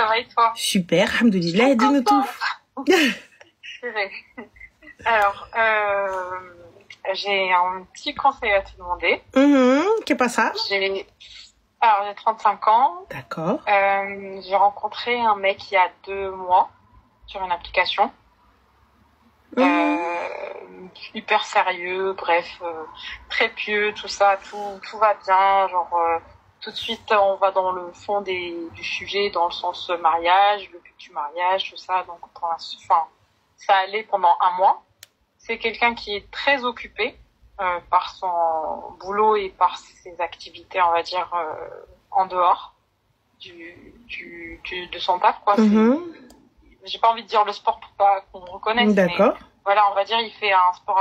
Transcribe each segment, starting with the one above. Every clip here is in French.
Ça va et toi? Super, alhamdoulilah, dis-nous tout. C'est vrai. Alors, j'ai un petit conseil à te demander. Qu'est-ce que ça? J'ai 35 ans. D'accord. J'ai rencontré un mec il y a 2 mois sur une application. Hyper sérieux, bref, très pieux, tout ça, tout va bien, genre tout de suite on va dans le fond du sujet, dans le sens mariage, le but du mariage, tout ça, donc ça allait pendant 1 mois. C'est quelqu'un qui est très occupé par son boulot et par ses activités, on va dire, en dehors de son taf, quoi. J'ai pas envie de dire le sport pour pas qu'on me reconnaisse. D'accord. Mais voilà, on va dire, il fait un sport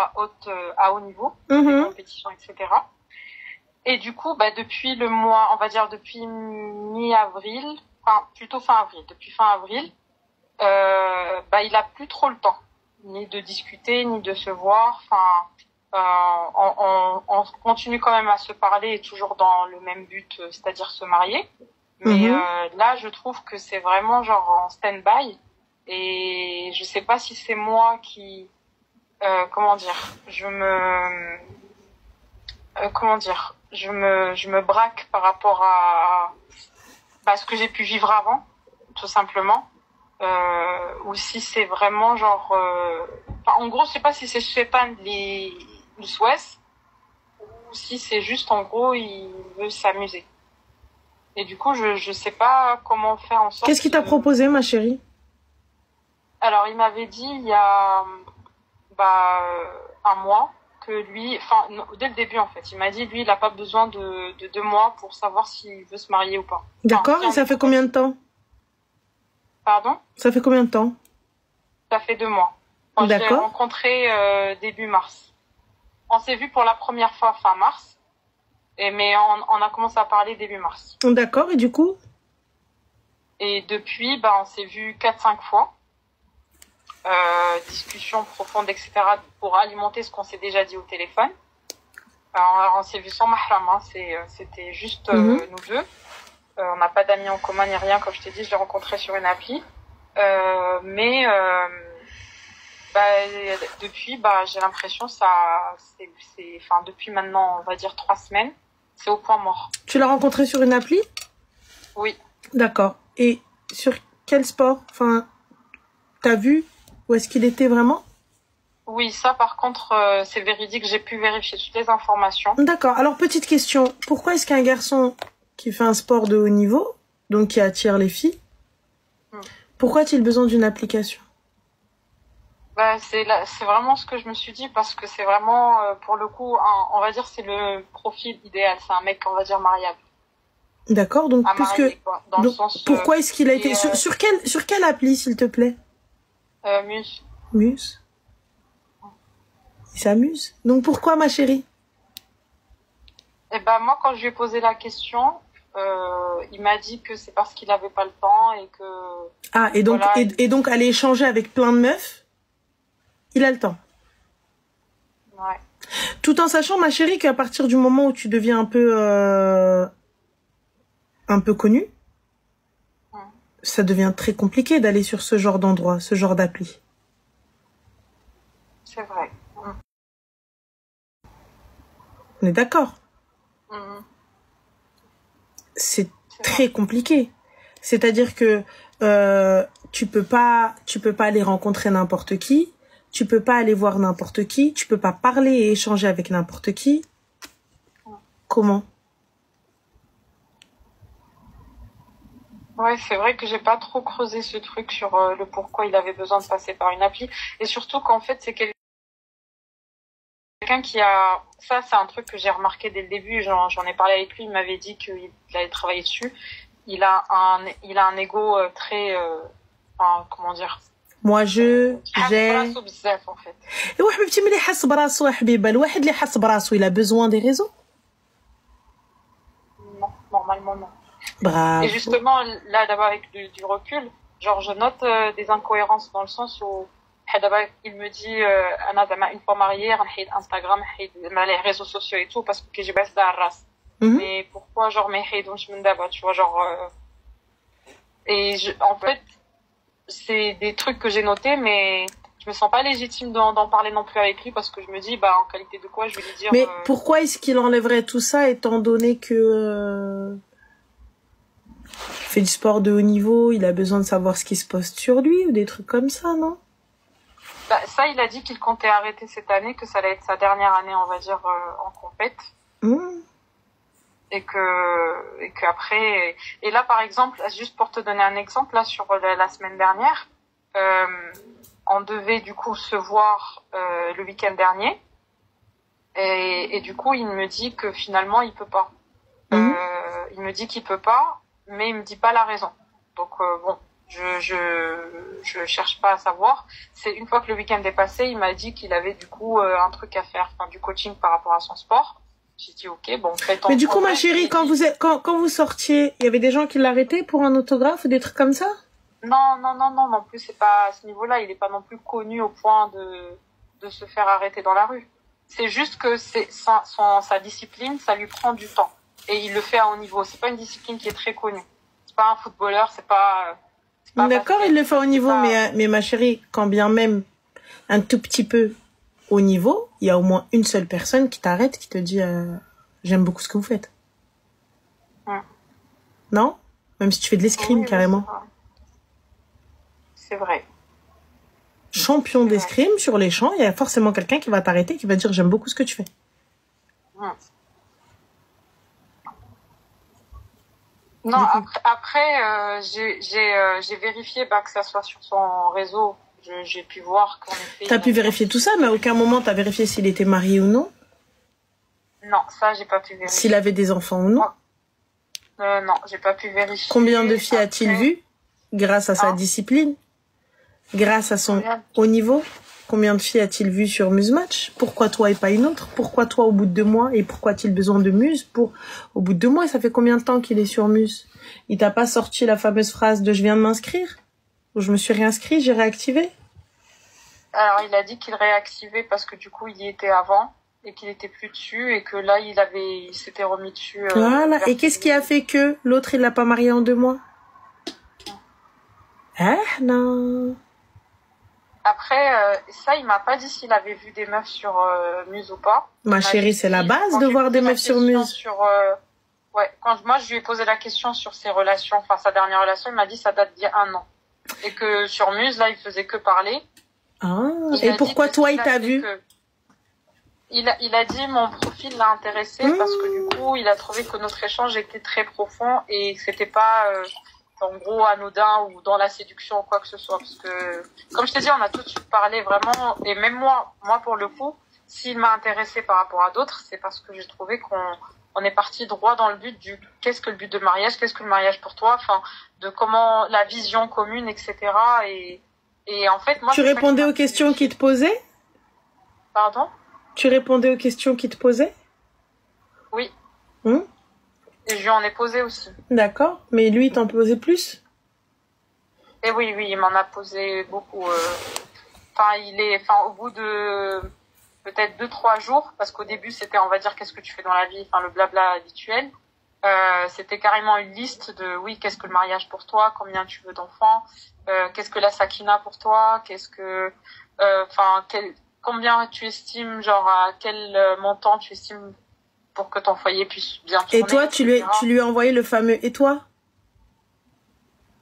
à haut niveau, des compétitions, etc. Et du coup, depuis le mois, on va dire depuis mi-avril, enfin plutôt fin avril, depuis fin avril, il a plus trop le temps, ni de discuter, ni de se voir. On continue quand même à se parler et toujours dans le même but, c'est-à-dire se marier. Mais là, je trouve que c'est vraiment genre en stand-by. Et je sais pas si c'est moi qui, je me braque par rapport à ce que j'ai pu vivre avant, tout simplement, ou si c'est vraiment genre, en gros, je sais pas si c'est Shaitan les souhaite, ou si c'est juste en gros il veut s'amuser. Et du coup, je sais pas comment faire en sorte. Qu'est-ce qu'il t'a proposé, ma chérie? Alors, il m'avait dit il y a 1 mois que lui, dès le début en fait, il m'a dit lui il a pas besoin de 2 mois pour savoir s'il veut se marier ou pas. D'accord, et ça fait combien de temps? Pardon? Ça fait combien de temps? Ça fait 2 mois. D'accord. Je l'ai rencontré début mars. On s'est vu pour la première fois fin mars, mais on a commencé à parler début mars. D'accord, et du coup? Et depuis, on s'est vu 4-5 fois. Discussions profondes, etc. pour alimenter ce qu'on s'est déjà dit au téléphone. On s'est vu sans mahram, hein, c'était juste nous deux. On n'a pas d'amis en commun ni rien, comme je t'ai dit, je l'ai rencontré sur une appli. Depuis, j'ai l'impression depuis maintenant, on va dire 3 semaines, c'est au point mort. Tu l'as rencontré sur une appli? Oui. D'accord. Et sur quel sport? T'as vu où est-ce qu'il était vraiment? Oui, ça par contre, c'est véridique, j'ai pu vérifier toutes les informations. D'accord. Alors, petite question. Pourquoi est-ce qu'un garçon qui fait un sport de haut niveau, donc qui attire les filles, pourquoi a-t-il besoin d'une application? C'est vraiment ce que je me suis dit, parce que c'est vraiment, pour le coup, on va dire, c'est le profil idéal. C'est un mec, on va dire, mariable. D'accord, donc, pourquoi est-ce qu'il a été... Sur quelle appli, s'il te plaît? Muse. Muse. Il s'amuse. Donc pourquoi, ma chérie? Moi, quand je lui ai posé la question, il m'a dit que c'est parce qu'il avait pas le temps et que... Ah, et donc, voilà, et donc aller échanger avec plein de meufs, il a le temps. Ouais. Tout en sachant, ma chérie, qu'à partir du moment où tu deviens un peu connue, ça devient très compliqué d'aller sur ce genre d'endroit, ce genre d'appli. C'est vrai. On est d'accord. C'est très compliqué. C'est-à-dire que tu peux pas aller rencontrer n'importe qui, tu peux pas aller voir n'importe qui, tu peux pas parler et échanger avec n'importe qui. Comment? Ouais, c'est vrai que j'ai pas trop creusé ce truc sur le pourquoi il avait besoin de passer par une appli, et surtout qu'en fait c'est quelqu'un qui a... Ça, c'est un truc que j'ai remarqué dès le début, j'en ai parlé avec lui, il m'avait dit qu'il allait travailler dessus. Il a un ego très... comment dire... Moi, j'ai... en fait. Il a besoin des réseaux? Non, normalement non. Bravo. Et justement, là, d'abord avec du recul, genre je note des incohérences dans le sens où il me dit une fois mariée, Instagram, les réseaux sociaux et tout, parce que j'ai baissé la race. Mais pourquoi genre tu vois, genre Et en fait, c'est des trucs que j'ai notés, mais je me sens pas légitime d'en parler non plus avec lui parce que je me dis, en qualité de quoi, je vais lui dire. Mais pourquoi est-ce qu'il enlèverait tout ça étant donné que il fait du sport de haut niveau, il a besoin de savoir ce qui se poste sur lui ou des trucs comme ça, non? Ça, il a dit qu'il comptait arrêter cette année, que ça allait être sa dernière année, on va dire, en compète. Et que après, et là, par exemple, juste pour te donner un exemple, là, sur la semaine dernière, on devait du coup se voir le week-end dernier. Et du coup, il me dit que finalement, il peut pas. Il me dit qu'il peut pas, mais il me dit pas la raison. Donc bon, je cherche pas à savoir. C'est une fois que le week-end est passé, il m'a dit qu'il avait du coup un truc à faire, enfin du coaching par rapport à son sport. J'ai dit ok, bon, faites. Mais du coup, ma chérie, quand vous sortiez, il y avait des gens qui l'arrêtaient pour un autographe ou des trucs comme ça? Non plus, c'est pas à ce niveau-là. Il est pas non plus connu au point de se faire arrêter dans la rue. C'est juste que c'est sa discipline, ça lui prend du temps. Et il le fait à haut niveau. C'est pas une discipline qui est très connue. C'est pas un footballeur, c'est pas D'accord, il le fait au niveau, mais ma chérie, quand bien même un tout petit peu au niveau, il y a au moins une seule personne qui t'arrête, qui te dit j'aime beaucoup ce que vous faites. Non? Même si tu fais de l'escrime, oui, carrément. C'est vrai. Champion d'escrime sur les champs, il y a forcément quelqu'un qui va t'arrêter, qui va dire j'aime beaucoup ce que tu fais. Non, après j'ai vérifié que ça soit sur son réseau. J'ai pu voir qu'en effet... T'as pu vérifier tout ça, mais à aucun moment t'as vérifié s'il était marié ou non? Non, ça j'ai pas pu vérifier. S'il avait des enfants ou non? Non, j'ai pas pu vérifier. Combien de filles a-t-il vu grâce à sa discipline? Grâce à son haut niveau? Combien de filles a-t-il vu sur Musematch? Pourquoi toi et pas une autre? Pourquoi toi au bout de 2 mois? Et pourquoi a-t-il besoin de Muse au bout de 2 mois? Ça fait combien de temps qu'il est sur Muse? Il t'a pas sorti la fameuse phrase de je viens de m'inscrire? Ou je me suis réinscrit, j'ai réactivé? Alors il a dit qu'il réactivait parce que du coup il y était avant et qu'il était plus dessus et que là il s'était remis dessus. Voilà. Et qu'est-ce qui a fait que l'autre il l'a pas marié en 2 mois? Non. Après, ça, il m'a pas dit s'il avait vu des meufs sur Muse ou pas. Ma chérie, c'est la base de voir des meufs sur Muse. Quand moi, je lui ai posé la question sur ses relations, enfin sa dernière relation, il m'a dit ça date d'il y a 1 an. Et que sur Muse, là, il faisait que parler. Ah, et pourquoi toi, il t'a vu? Il a dit mon profil l'a intéressé parce que du coup, il a trouvé que notre échange était très profond et que c'était pas... en gros anodin ou dans la séduction ou quoi que ce soit, parce que comme je t'ai dit, on a tout de suite parlé vraiment, et même moi pour le coup, s'il m'a intéressé par rapport à d'autres, c'est parce que j'ai trouvé qu'on est parti droit dans le but du qu'est-ce que le but de mariage, qu'est-ce que le mariage pour toi, enfin de comment la vision commune, etc. et en fait moi tu répondais aux questions qu'il te posait? Pardon? Tu répondais aux questions qu'il te posait? Oui. Et je lui en ai posé aussi. D'accord. Mais lui, il t'en posait plus? Et oui, il m'en a posé beaucoup. Au bout de peut-être 2-3 jours, parce qu'au début, c'était, on va dire, qu'est-ce que tu fais dans la vie, le blabla habituel. C'était carrément une liste de, oui, qu'est-ce que le mariage pour toi, combien tu veux d'enfants, qu'est-ce que la sakina pour toi, qu'est-ce que, combien tu estimes, genre, à quel montant tu estimes pour que ton foyer puisse bien tourner. Et toi, tu lui as envoyé le fameux « et toi » ?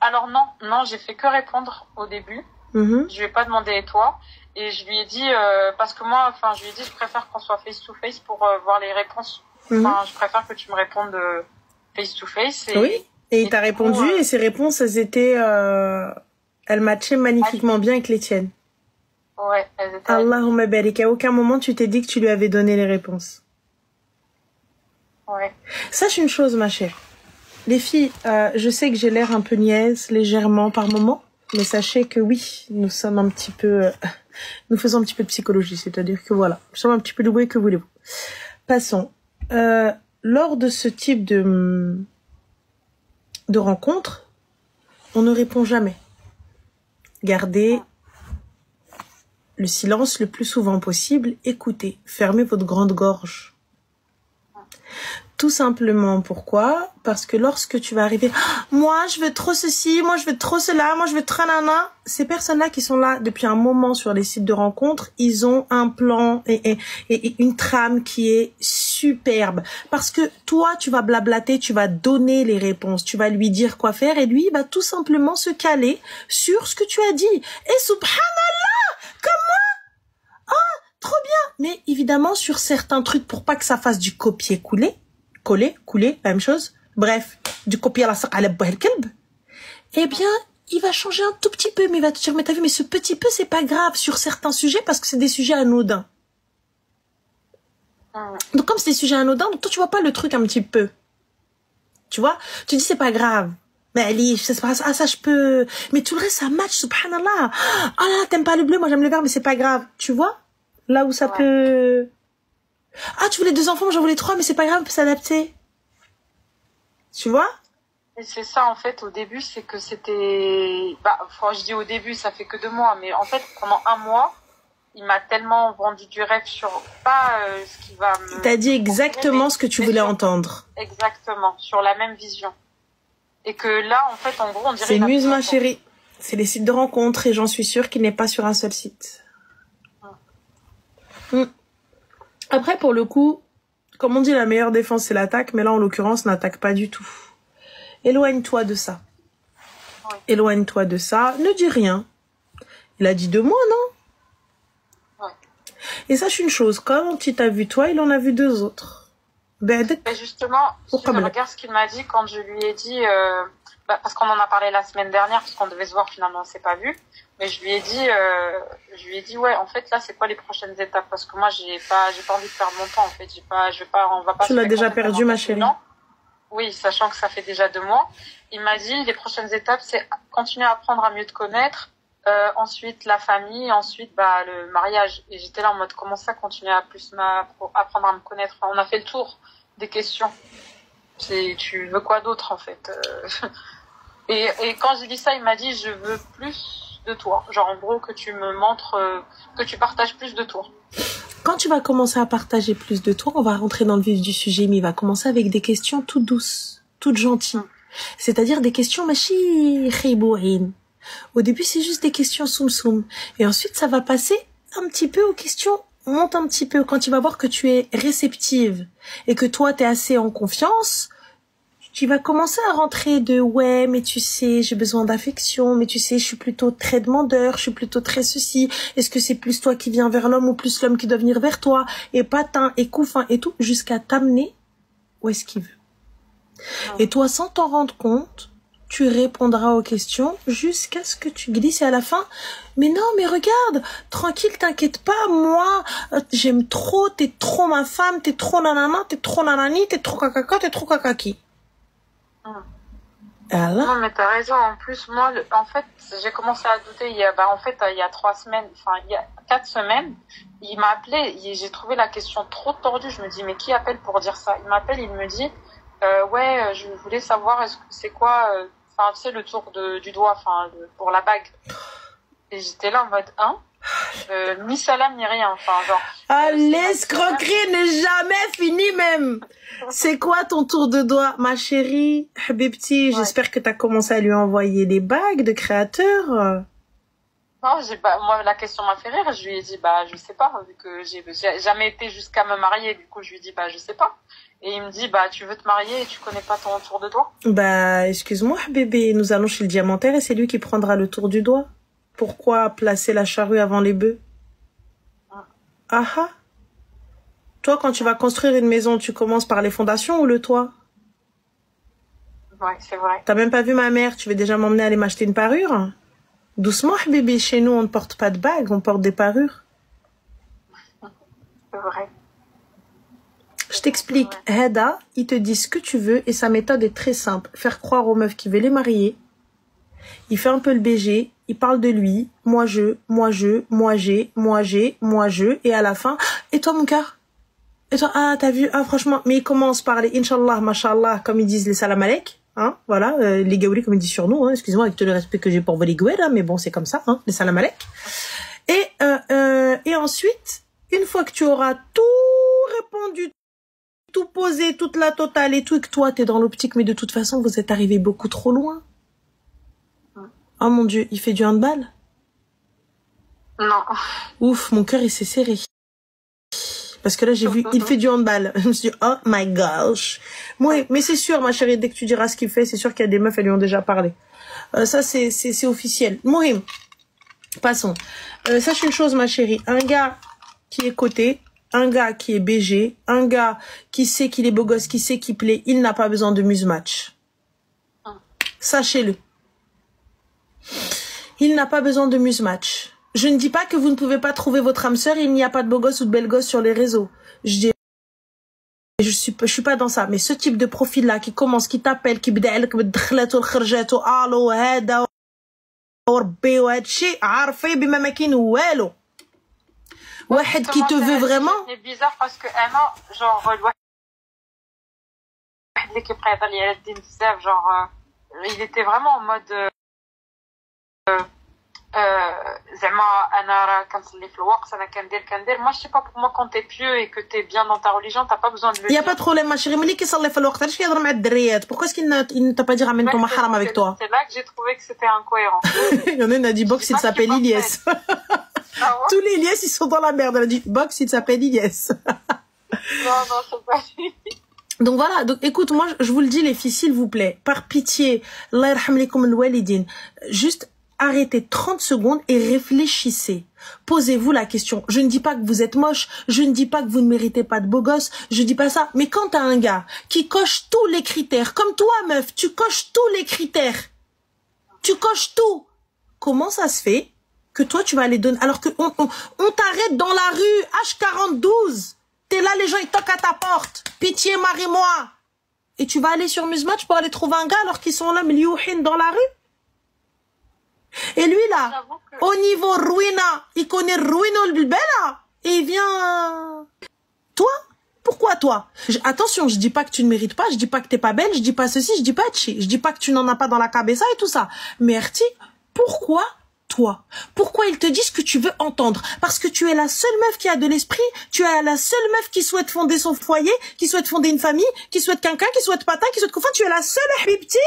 Alors non, j'ai fait que répondre au début. Je lui ai pas demandé « et toi ?» Et je lui ai dit, parce que moi, je lui ai dit, je préfère qu'on soit face-to-face pour voir les réponses. Je préfère que tu me répondes face-to-face. Oui, et il t'a répondu, et ses réponses, elles étaient... elles matchaient magnifiquement bien avec les tiennes. Ouais, elles étaient... Allahumma barik. À aucun moment, tu t'es dit que tu lui avais donné les réponses. Ouais. Sache une chose, ma chère. Les filles, je sais que j'ai l'air un peu niaise, légèrement par moment, mais sachez que oui, nous sommes un petit peu... nous faisons un petit peu de psychologie, c'est-à-dire que voilà, nous sommes un petit peu doués, que voulez-vous. Passons. Lors de ce type de rencontre, on ne répond jamais. Gardez le silence le plus souvent possible. Écoutez, fermez votre grande gorge. Tout simplement, pourquoi? Parce que lorsque tu vas arriver, moi je veux trop ceci, moi je veux trop cela, moi je veux trop nana, ces personnes-là qui sont là depuis un moment sur les sites de rencontres, ils ont un plan et une trame qui est superbe. Parce que toi, tu vas blablater, tu vas donner les réponses, tu vas lui dire quoi faire et lui, il va tout simplement se caler sur ce que tu as dit. Et subhanallah, comment? Ah, trop bien. Mais évidemment, sur certains trucs, pour pas que ça fasse du copier-coller, couler, la même chose. Bref, du copier à la sac à la kelb. Eh bien, il va changer un tout petit peu, mais il va te dire, mais t'as vu, mais ce petit peu, c'est pas grave sur certains sujets parce que c'est des sujets anodins. Donc, comme c'est des sujets anodins, donc toi, tu vois pas le truc un petit peu. Tu vois? Tu dis, c'est pas grave. Mais Ali, ça se passe, ah, ça, je peux. Mais tout le reste, ça match, subhanallah. Ah là, t'aimes pas le bleu, moi j'aime le vert, mais c'est pas grave. Tu vois? Là où ça peut. Ah, tu voulais 2 enfants, moi j'en voulais 3, mais c'est pas grave, on peut s'adapter. Tu vois? Et c'est ça, en fait, au début, c'est que c'était... Enfin, je dis au début, ça fait que 2 mois, mais en fait, pendant 1 mois, il m'a tellement vendu du rêve sur pas ce qui va me... T'as dit exactement ce que tu voulais entendre. Exactement, sur la même vision. Et que là, en fait, en gros, on dirait... C'est Muse, ma chérie. C'est les sites de rencontres et j'en suis sûre qu'il n'est pas sur un seul site. Après, pour le coup, comme on dit, la meilleure défense, c'est l'attaque. Mais là, en l'occurrence, n'attaque pas du tout. Éloigne-toi de ça. Oui. Éloigne-toi de ça. Ne dis rien. Il a dit 2 mois, non? Oui. Et sache une chose, quand il t'a vu toi, il en a vu 2 autres. Mais justement, regarde ce qu'il m'a dit quand je lui ai dit... parce qu'on en a parlé la semaine dernière, parce qu'on devait se voir, finalement, on s'est pas vu. Mais je lui ai dit, ouais, en fait, là, c'est quoi les prochaines étapes? Parce que moi, j'ai pas envie de perdre mon temps, en fait. On va pas. Tu l'as déjà perdu, ma chérie. Oui, sachant que ça fait déjà 2 mois. Il m'a dit, les prochaines étapes, c'est continuer à apprendre à mieux te connaître. Ensuite, la famille. Ensuite, le mariage. Et j'étais là en mode, comment ça, continuer à apprendre à me connaître? On a fait le tour des questions. Tu veux quoi d'autre, en fait? Et quand j'ai dit ça, il m'a dit, je veux plus de toi. Genre, en gros, que tu me montres, que tu partages plus de toi. Quand tu vas commencer à partager plus de toi, on va rentrer dans le vif du sujet, mais il va commencer avec des questions toutes douces, toutes gentilles. C'est-à-dire des questions, machi khibourin. Au début, c'est juste des questions soum-soum. Et ensuite, ça va passer un petit peu aux questions, monte un petit peu. Quand tu vas voir que tu es réceptive et que toi, t'es assez en confiance, tu vas commencer à rentrer de ouais, mais tu sais, j'ai besoin d'affection, mais tu sais, je suis plutôt très demandeur, je suis plutôt très ceci. Est-ce que c'est plus toi qui viens vers l'homme ou plus l'homme qui doit venir vers toi? Et patin, et couffin, et tout, jusqu'à t'amener où est-ce qu'il veut. Et toi, sans t'en rendre compte, tu répondras aux questions jusqu'à ce que tu glisses et à la fin, mais non, mais regarde, tranquille, t'inquiète pas, moi, j'aime trop, t'es trop ma femme, t'es trop nanana, t'es trop nanani, t'es trop kakaka, t'es trop kakaki. Non, mais t'as raison. En plus, moi, en fait, j'ai commencé à douter. Il y a 3 semaines, enfin, il y a 4 semaines, il m'a appelé. J'ai trouvé la question trop tordue. Je me dis, mais qui appelle pour dire ça? Il m'appelle, il me dit, ouais, je voulais savoir, c'est quoi, tu sais, le tour du doigt, pour la bague. Et j'étais là en mode, ni salam ni rien, genre. L'escroquerie n'est jamais finie même. C'est quoi ton tour de doigt, ma chérie? Habibti, ouais. J'espère que t'as commencé à lui envoyer des bagues de créateur. Non, moi, la question m'a fait rire. Je lui ai dit, je sais pas, vu que j'ai jamais été jusqu'à me marier. Du coup, je lui ai dit, je sais pas. Et il me dit, tu veux te marier et tu connais pas ton tour de doigt? Excuse-moi, bébé, nous allons chez le diamantaire et c'est lui qui prendra le tour du doigt. Pourquoi placer la charrue avant les bœufs? Ah. Toi, quand tu vas construire une maison, tu commences par les fondations ou le toit? Ouais, c'est vrai. T'as même pas vu ma mère, tu veux déjà m'emmener aller m'acheter une parure? Doucement, bébé, chez nous, on ne porte pas de bagues, on porte des parures. C'est vrai. Je t'explique. Heda, il te dit ce que tu veux et sa méthode est très simple. Faire croire aux meufs qui veulent les marier. Il fait un peu le BG, il parle de lui, moi j'ai, et à la fin, et toi mon cœur? Et toi, t'as vu, franchement, mais il commence par les Inch'Allah, Mashallah, comme ils disent les salam alek, voilà, les gaoulis comme ils disent sur nous, excusez-moi avec tout le respect que j'ai pour vos les gaoulis, mais bon, c'est comme ça, les salam alek. Et ensuite, une fois que tu auras tout répondu, tout posé, toute la totale et tout, et que toi, t'es dans l'optique, mais de toute façon, vous êtes arrivé beaucoup trop loin. Oh mon Dieu, il fait du handball? Non. Ouf, mon cœur, il s'est serré. Parce que là, j'ai vu, il fait du handball. Je me suis dit, oh my gosh. Moi, mais c'est sûr, ma chérie, dès que tu diras ce qu'il fait, c'est sûr qu'il y a des meufs, elles lui ont déjà parlé. Ça, c'est officiel. Mohim, passons. Sache une chose, ma chérie. Un gars qui est coté, un gars qui est BG, un gars qui sait qu'il est beau gosse, qui sait qu'il plaît, il n'a pas besoin de muse-match. Sachez-le. Il n'a pas besoin de muse-match. Je ne dis pas que vous ne pouvez pas trouver votre âme sœur, il n'y a pas de beau gosse ou de belle gosse sur les réseaux. Je suis pas dans ça, mais ce type de profil là qui commence, qui t'appelle, qui بدألك بالدخلات والخرجات والو هذا وربي وهذا الشيء عارفه بما ما كاين والو. واحد qui te veut vraiment. C'est bizarre parce que Anna, genre الواحد اللي كيبقى يهضر لي على الدين بزاف, genre il était vraiment en mode زعما انا راه كنصلي في الوقت انا كندير moi je sais pas, pour moi quand t'es pieux et que t'es bien dans ta religion t'as pas besoin de le dire. Il y a pas de problème ma chérie, ملي كيصلي في الوقت علاش كيهضر مع الدريات? Pourquoi est-ce qu'il ne t'a pas dit ramène ton mahram avec toi? C'est là que j'ai trouvé que c'était incohérent. Il y en a une a dit Box il s'appelle Ilyes. Tous les Ilyes ils sont dans la merde. Elle a dit Box il s'appelle Ilyes. Non c'est pas lui. Donc voilà, donc écoute, moi je vous le dis les filles, s'il vous plaît, par pitié, Allah yarham likum al-walidin, juste arrêtez 30 secondes et réfléchissez. Posez-vous la question. Je ne dis pas que vous êtes moche, je ne dis pas que vous ne méritez pas de beau gosse, je dis pas ça. Mais quand t'as un gars qui coche tous les critères, comme toi meuf, tu coches tous les critères, tu coches tout, comment ça se fait que toi tu vas aller donner, alors que on t'arrête dans la rue, H42, t'es là, les gens ils toquent à ta porte, pitié marie-moi, et tu vas aller sur Muse-Match pour aller trouver un gars alors qu'ils sont là, miliouhin dans la rue. Et lui là, au niveau ruina, il connaît ruino le bella, et il vient. Toi? Pourquoi toi? Attention, je dis pas que tu ne mérites pas, je dis pas que t'es pas belle, je dis pas ceci, je dis pas chi, je dis pas que tu n'en as pas dans la cabessa et tout ça. Mais Erti, pourquoi toi? Pourquoi ils te disent ce que tu veux entendre? Parce que tu es la seule meuf qui a de l'esprit, tu es la seule meuf qui souhaite fonder son foyer, qui souhaite fonder une famille, qui souhaite quelqu'un, qui souhaite patin, qui souhaite confondre, tu es la seule habibti?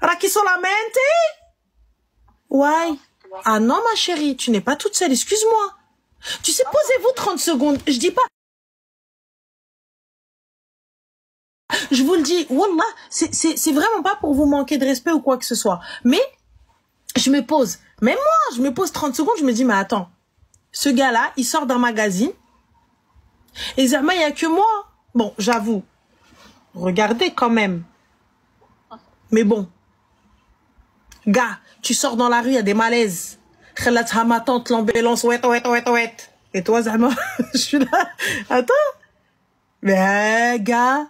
Raki solamente? Ouais. Ah non, ma chérie, tu n'es pas toute seule, excuse-moi. Tu sais, posez-vous 30 secondes. Je dis pas. Je vous le dis, wallah, c'est vraiment pas pour vous manquer de respect ou quoi que ce soit. Mais, je me pose, même moi, je me pose 30 secondes, je me dis, mais attends, ce gars-là, il sort d'un magazine. Et Zama, il y a que moi. Bon, j'avoue. Regardez quand même. Mais bon. Gars, tu sors dans la rue, il y a des malaises. Khalatha ma tante, l'ambulance, ouet. Et toi, Zama, je suis là. Attends. Mais, gars,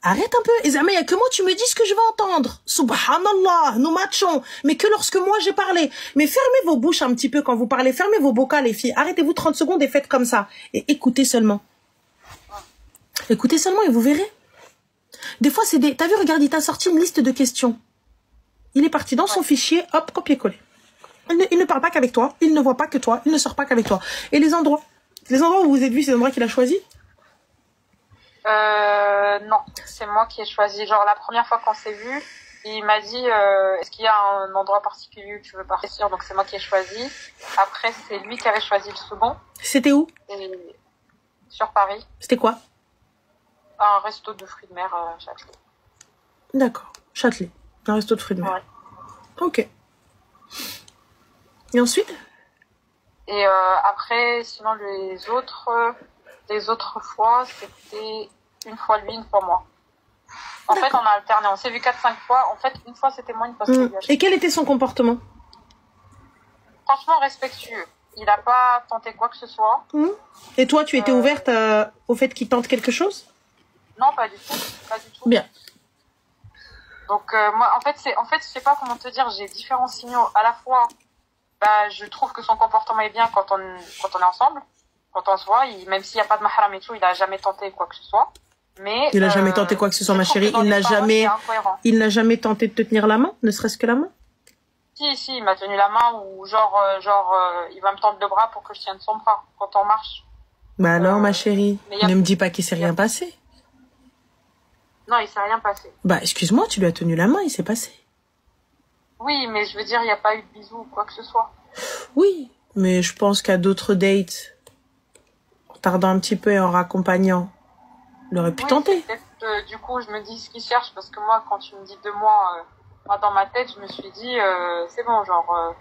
arrête un peu. Et Zama, il y a que moi, tu me dis ce que je veux entendre. Subhanallah, nous matchons. Mais que lorsque moi, j'ai parlé. Mais fermez vos bouches un petit peu quand vous parlez. Fermez vos bocaux, les filles. Arrêtez-vous 30 secondes et faites comme ça. Et écoutez seulement. Écoutez seulement et vous verrez. Des fois, c'est des... T'as vu, regarde, il t'a sorti une liste de questions. Il est parti dans son fichier, hop, copier-coller. Il ne parle pas qu'avec toi, il ne voit pas que toi, il ne sort pas qu'avec toi. Et les endroits où vous êtes vus, c'est les endroits qu'il a choisis? Non, c'est moi qui ai choisi. Genre la première fois qu'on s'est vu, il m'a dit est-ce qu'il y a un endroit particulier où tu veux partir? Donc c'est moi qui ai choisi. Après c'est lui qui avait choisi le second. C'était où? Sur Paris. C'était quoi? Un resto de fruits de mer Châtelet. D'accord, Châtelet. Un resto de fruits de mer. Ouais. Ok. Et ensuite? Et après, sinon les autres fois, c'était une fois lui, une fois moi. En fait, on a alterné. On s'est vu 4-5 fois. En fait, une fois c'était moi, une fois c'était lui. Et quel était son comportement? Franchement respectueux. Il n'a pas tenté quoi que ce soit. Et toi, tu étais ouverte au fait qu'il tente quelque chose? Non, pas du tout. Pas du tout. Bien. Donc moi en fait je sais pas comment te dire, j'ai différents signaux. À la fois je trouve que son comportement est bien quand on est ensemble, quand on se voit, même s'il y a pas de mahram et tout, il a jamais tenté quoi que ce soit. Mais il a jamais tenté quoi que ce soit, ma chérie, il n'a jamais tenté de te tenir la main, ne serait-ce que la main? Si, il m'a tenu la main ou genre il va me tendre le bras pour que je tienne son bras quand on marche. Bah alors, ma chérie, a... ne me dis pas qu'il s'est rien passé. Non, il s'est rien passé. Bah, excuse-moi, tu lui as tenu la main, il s'est passé. Oui, mais je veux dire, il n'y a pas eu de bisous ou quoi que ce soit. Oui, mais je pense qu'à d'autres dates, en tardant un petit peu et en raccompagnant, il aurait pu tenter. Du coup, je me dis ce qu'il cherche, parce que moi, quand tu me dis 2 mois, moi, dans ma tête, je me suis dit, c'est bon, genre,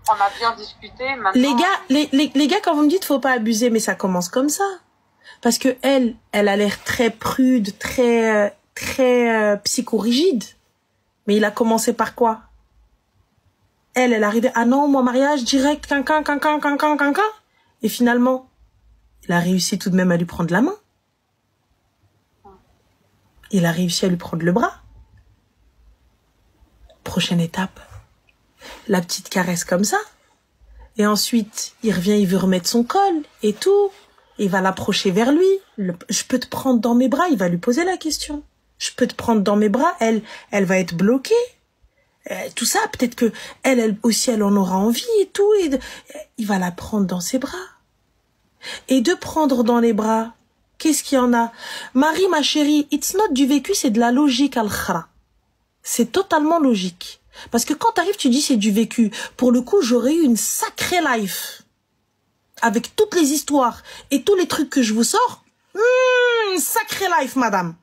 on a bien discuté, maintenant... Les gars, quand vous me dites faut pas abuser, mais ça commence comme ça. Parce que elle a l'air très prude, très psychorigide. Mais il a commencé par quoi? Elle arrivait, ah non, moi, mariage direct, quinquin. Et finalement, il a réussi tout de même à lui prendre la main. Il a réussi à lui prendre le bras. Prochaine étape, la petite caresse comme ça. Et ensuite, il revient, il veut remettre son col et tout. Il va l'approcher vers lui. Je peux te prendre dans mes bras. Il va lui poser la question. Je peux te prendre dans mes bras. Elle va être bloquée. Tout ça, peut-être que elle aussi, elle en aura envie et tout. Et il va la prendre dans ses bras. Et de prendre dans les bras, qu'est-ce qu'il y en a? Marie, ma chérie, it's not du vécu, c'est de la logique al-khara. C'est totalement logique. Parce que quand t'arrives, tu dis c'est du vécu. Pour le coup, j'aurais eu une sacrée life. Avec toutes les histoires et tous les trucs que je vous sors. Sacrée life, madame.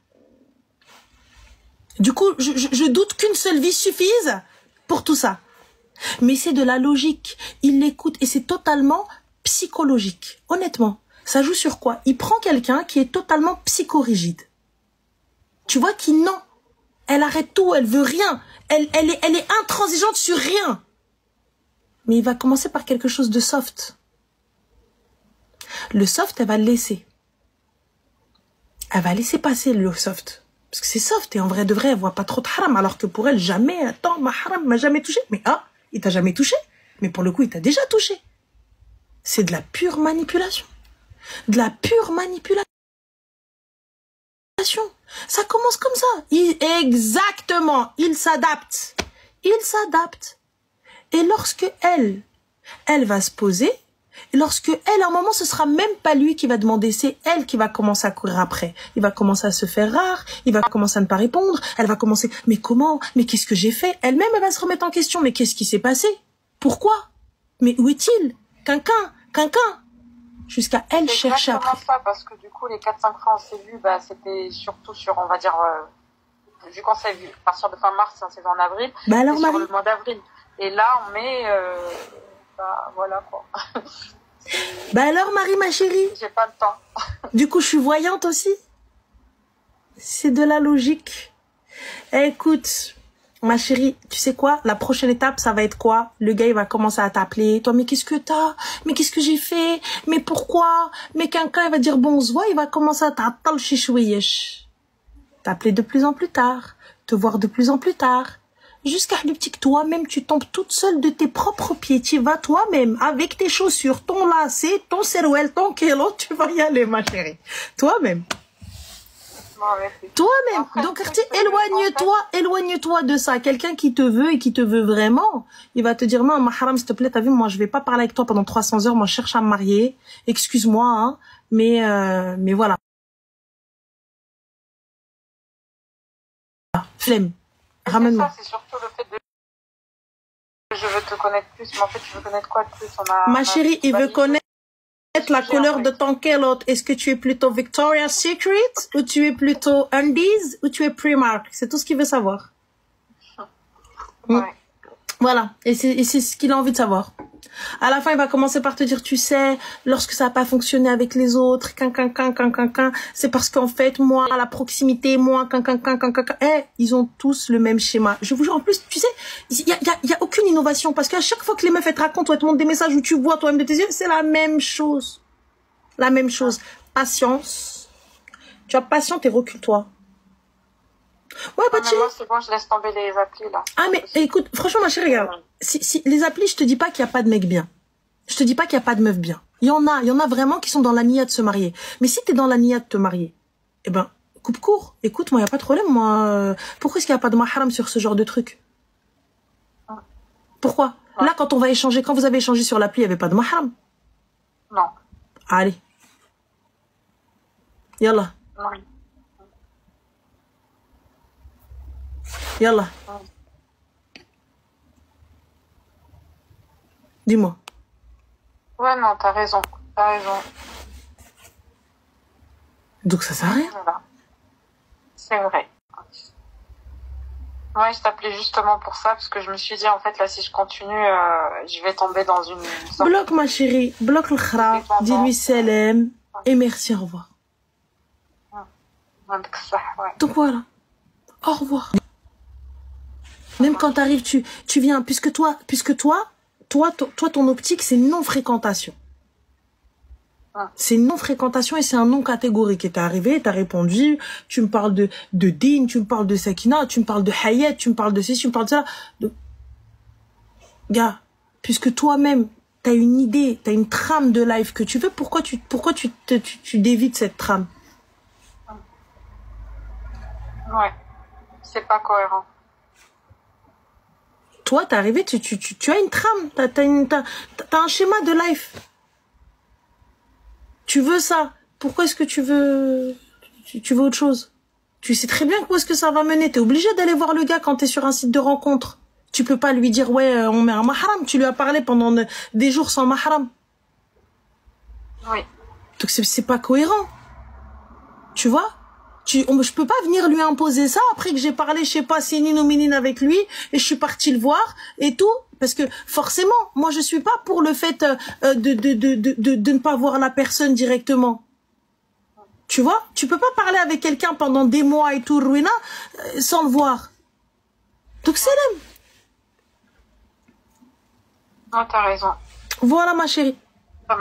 Du coup, je doute qu'une seule vie suffise pour tout ça. Mais c'est de la logique. Il l'écoute et c'est totalement psychologique. Honnêtement, ça joue sur quoi? Il prend quelqu'un qui est totalement psychorigide. Tu vois qui non. Elle arrête tout, elle veut rien. Elle est intransigeante sur rien. Mais il va commencer par quelque chose de soft. Le soft, elle va le laisser. Elle va laisser passer le soft. Parce que c'est soft et en vrai de vrai, elle voit pas trop de haram. Alors que pour elle, jamais, attends, ma haram m'a jamais touché. Mais il t'a jamais touché. Mais pour le coup, il t'a déjà touché. C'est de la pure manipulation. De la pure manipulation. Ça commence comme ça. Exactement. Il s'adapte. Il s'adapte. Et lorsque elle va se poser, lorsque elle, à un moment, ce sera même pas lui qui va demander, c'est elle qui va commencer à courir après. Il va commencer à se faire rare, il va commencer à ne pas répondre, elle va commencer, mais comment? Mais qu'est-ce que j'ai fait? Elle-même, elle va se remettre en question, mais qu'est-ce qui s'est passé? Pourquoi? Mais où est-il? Quinquin. Jusqu'à elle chercher après. C'est exactement ça, parce que du coup, les 4-5 fois on s'est vu, bah, c'était surtout sur, on va dire, vu qu'on s'est vu, à partir de fin mars, on s'est vu en avril, bah alors, sur le mois d'avril. Et là, on met, bah, voilà, quoi. Bah alors, Marie, ma chérie. J'ai pas le temps. Du coup, je suis voyante aussi. C'est de la logique. Écoute, ma chérie, tu sais quoi? La prochaine étape, ça va être quoi? Le gars, il va commencer à t'appeler. Toi, mais qu'est-ce que t'as? Mais qu'est-ce que j'ai fait? Mais pourquoi? Mais quelqu'un, il va dire bon, on se voit, il va commencer à t'appeler chichouyesh. T'appeler de plus en plus tard. Te voir de plus en plus tard. Jusqu'à le petit que toi-même, tu tombes toute seule de tes propres pieds. Tu vas toi-même, avec tes chaussures, ton lacet, ton serouel, ton kélo, tu vas y aller, ma chérie. Toi-même. Toi-même. Donc, éloigne-toi de ça. Quelqu'un qui te veut et qui te veut vraiment, il va te dire, non, Maharam, s'il te plaît, t'as vu, moi, je vais pas parler avec toi pendant 300 heures, moi, je cherche à me marier. Excuse-moi, hein, mais voilà. Flemme. Ramène-moi. C'est surtout le fait de... Je veux te connaître plus, mais en fait, tu veux connaître quoi de plus? Ma chérie, il veut connaître la couleur de ton culotte. Est-ce que tu es plutôt Victoria's Secret ou tu es plutôt Undies ou tu es Primark? C'est tout ce qu'il veut savoir. Ouais. Voilà. Et c'est ce qu'il a envie de savoir. À la fin, il va commencer par te dire, tu sais, lorsque ça n'a pas fonctionné avec les autres, c'est parce qu'en fait, moi, à la proximité, moi, ils ont tous le même schéma. Je vous jure, en plus, tu sais, il y a aucune innovation parce qu'à chaque fois que les meufs, elles te racontent ou elles te montrent des messages où tu vois toi-même de tes yeux, c'est la même chose. La même chose. Patience. Tu as patience et recule-toi. Ouais, pas de chérie. Moi, c'est bon, je laisse tomber les applis, là. Ah, mais écoute, franchement, ma chérie, regarde. Si les applis, je te dis pas qu'il y a pas de mec bien. Je te dis pas qu'il y a pas de meuf bien. Il y en a vraiment qui sont dans la nia de se marier. Mais si t'es dans la nia de te marier, eh ben, coupe court. Écoute, moi, y a pas de problème, moi. Pourquoi est-ce qu'il y a pas de mahram sur ce genre de truc? Pourquoi? Là, quand vous avez échangé sur l'appli, il y avait pas de mahram. Non. Allez. Yallah. Oui. Yallah. Dis-moi. Ouais, non, t'as raison. T'as raison. Donc ça sert à rien. Voilà. C'est vrai. Ouais, je t'appelais justement pour ça, parce que je me suis dit, en fait, là, si je continue, je vais tomber dans une sorte Bloque ma chérie, bloque le khra, dis-lui salam et merci, au revoir. de ça, ouais. Donc voilà, au revoir. Même quand t'arrives, tu viens, puisque toi, ton optique, c'est non-fréquentation. C'est une non-fréquentation et c'est un non catégorique. Et t'es arrivé, t'as répondu, tu me parles de Din, tu me parles de Sakina, tu me parles de Hayat, tu me parles de ceci, tu me parles de ça. Donc, gars, puisque toi-même, t'as une idée, t'as une trame de life que tu veux, pourquoi tu dévies de cette trame? Ouais, c'est pas cohérent. Toi, t'es arrivé, tu as une trame, t'as un schéma de life. Tu veux ça. Pourquoi est-ce que tu veux autre chose? Tu sais très bien où est-ce que ça va mener. T'es obligé d'aller voir le gars quand t'es sur un site de rencontre. Tu peux pas lui dire, ouais, on met un mahram. Tu lui as parlé pendant des jours sans mahram. Oui. Donc c'est pas cohérent. Tu vois? Je peux pas venir lui imposer ça après que j'ai parlé, je sais pas, sénine ou minine avec lui, et je suis partie le voir, et tout. Parce que, forcément, moi, je suis pas pour le fait de ne pas voir la personne directement. Tu vois? Tu peux pas parler avec quelqu'un pendant des mois et tout, ruina, sans le voir. Donc, c'est l'aime. Non, t'as raison. Voilà, ma chérie.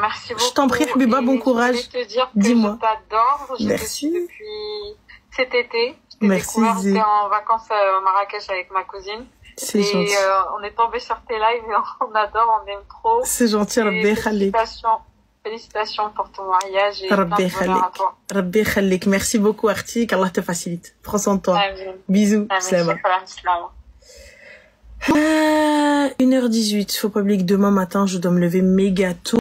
Merci beaucoup. Je t'en prie, Habiba, bon courage. Je voulais te dire que Dis-moi. je t'adore. Merci. Depuis cet été. Je t'ai Merci, découvert, j'étais en vacances à Marrakech avec ma cousine. C'est gentil. Et on est tombé sur tes lives et on adore, on aime trop. C'est gentil, Rabbi Khalik. Félicitations pour ton mariage et Rabbi plein de bonheur à Khalik. toi. Rabbi Khalik. Merci beaucoup, Arti. Qu'Allah te facilite. Prends soin de toi. Amen. Bisous. Amen. Salam. Salam. 1h18. Faut pas oublier que demain matin, je dois me lever méga tôt.